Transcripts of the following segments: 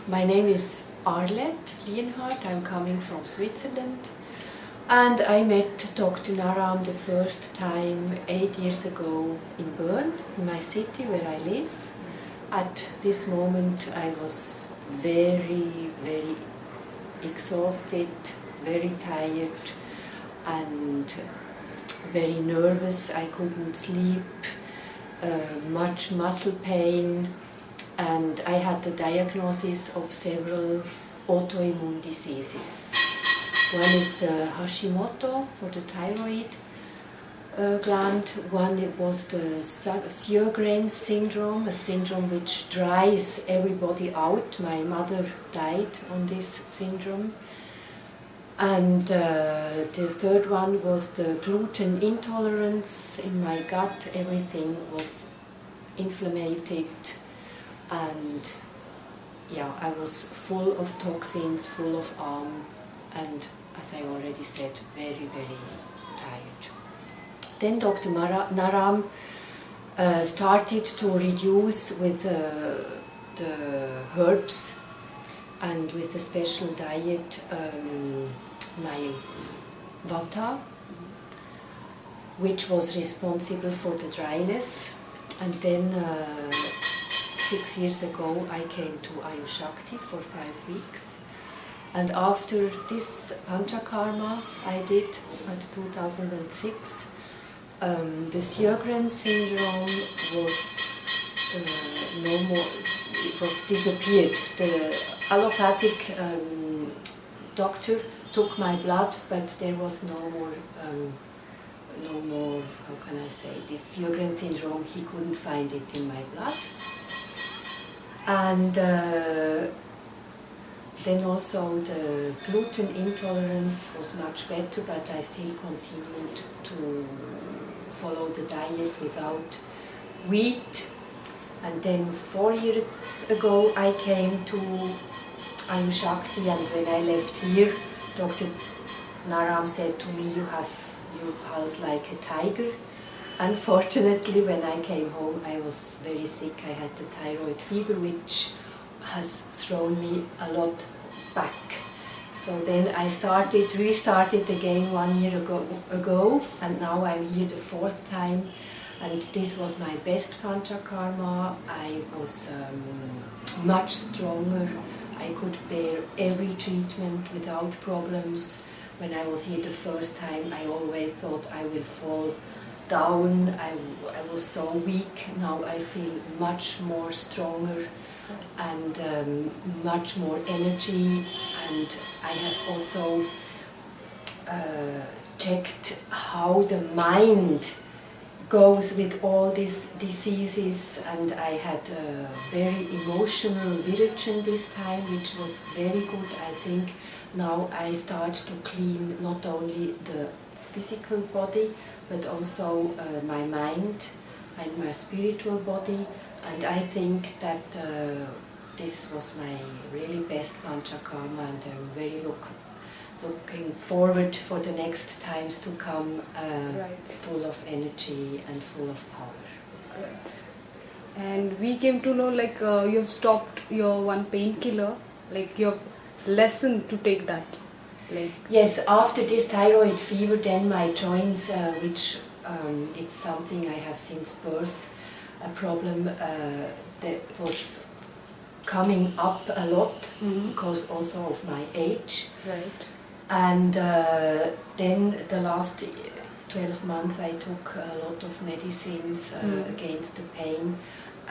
My name is Arlette Lienhardt. I'm coming from Switzerland. And I met Dr. Naram the first time 8 years ago in Bern, in my city where I live. At this moment I was very, very exhausted, very tired and very nervous. I couldn't sleep, much muscle pain, and I had the diagnosis of several autoimmune diseases. One is the Hashimoto for the thyroid gland. One was the Sjögren syndrome, a syndrome which dries everybody out. My mother died on this syndrome. And the third one was the gluten intolerance. In my gut everything was inflamed, and yeah, I was full of toxins, full of and as I already said, very, very tired. Then Dr. Naram started to reduce with the herbs and with the special diet my vata, which was responsible for the dryness. And then 6 years ago I came to Ayushakti for 5 weeks. And after this Panchakarma I did at 2006, the Sjögren syndrome was no more, it was disappeared. The allopathic doctor took my blood, but there was no more, how can I say, this Sjögren syndrome, he couldn't find it in my blood. And then also the gluten intolerance was much better, but I still continued to follow the diet without wheat. And then 4 years ago I came to Ayushakti, and when I left here, Dr. Naram said to me, "You have your pulse like a tiger." Unfortunately, when I came home I was very sick. I had the thyroid fever, which has thrown me a lot back. So then I restarted again 1 year ago, and now I'm here the 4th time. And this was my best Panchakarma. I was much stronger. I could bear every treatment without problems. When I was here the first time, I always thought I will fall down. I was so weak. Now I feel much more stronger and much more energy. And I have also checked how the mind goes with all these diseases, and I had a very emotional virgin this time, which was very good. I think now I start to clean not only the physical body, but also my mind and my spiritual body, and I think that this was my really best Panchakarma, and I'm very looking forward for the next times to come, full of energy and full of power. Good. And we came to know like you've stopped your one painkiller, like you've lessened to take that. Like yes, after this thyroid fever, then my joints, which it's something I have since birth, a problem that was coming up a lot, because also of my age. right. And then the last 12 months I took a lot of medicines against the pain,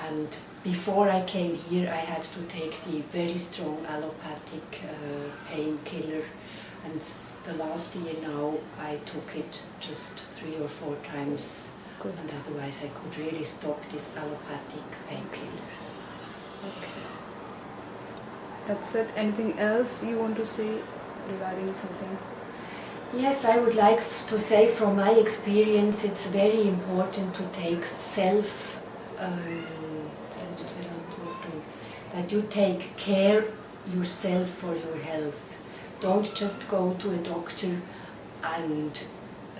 and before I came here I had to take the very strong allopathic painkiller, and the last year now I took it just 3 or 4 times. Good. And otherwise I could really stop this allopathic painkiller. Okay. That's it. Anything else you want to say regarding something? Yes, I would like to say from my experience it's very important to take that you take care yourself for your health. Don't just go to a doctor and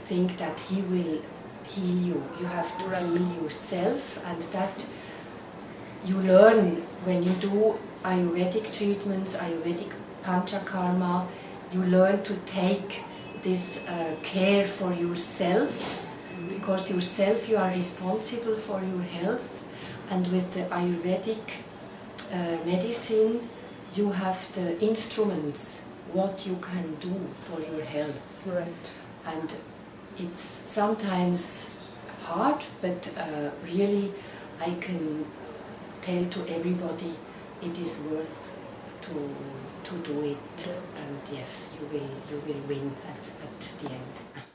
think that he will heal you. You have to heal yourself, and that you learn when you do Ayurvedic treatments, Ayurvedic Panchakarma, you learn to take this care for yourself, because yourself, you are responsible for your health, and with the Ayurvedic medicine you have the instruments what you can do for your health. Right. And it's sometimes hard, but really I can tell to everybody it is worth to do it, and yes, you will win at the end.